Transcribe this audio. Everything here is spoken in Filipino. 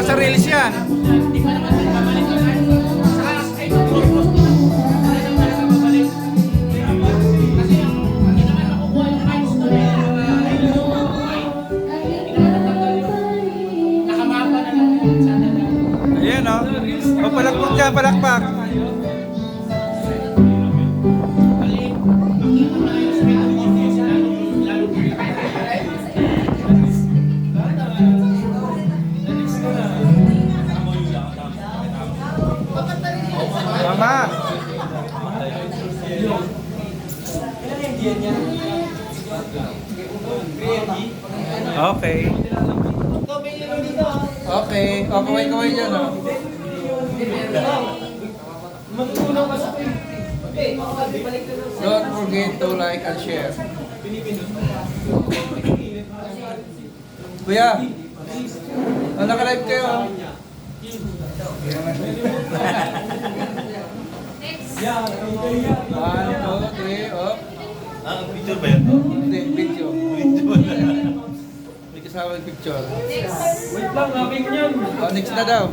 Mga sa reels yan. Ayan o. O palakpak dyan, palakpak. Mama. Okay. Okay. O, kaway-kaway dyan o. Don't forget to like and share. Kuya, naka-live kayo. One, two, three, up. Picture ba yan? Hindi, video. May kasama yung picture. Wait lang, namin yan. Oh, next na daw.